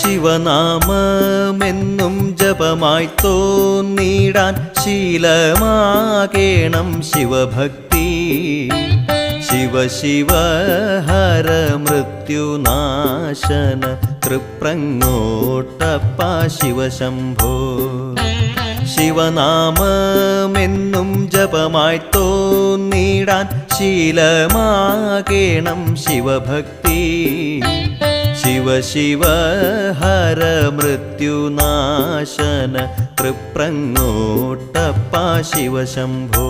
ശിവനാമമെന്നും ജപമായി തോന്നിടാൻ ശീലമാകേണം ശിവഭക്തി. Shiva Shiva Hara മൃത്യുനാശന തൃപ്രങ്ങോട്ടപ്പ Shiva Shambho. ശിവനാമമെന്നും ജപമായി തോന്നിടാൻ ശീലമാകേണം ശിവഭക്തി. Shiva Shiva Hara മൃത്യുനാശന തൃപ്രങ്ങോട്ടപ്പ Shiva Shambho.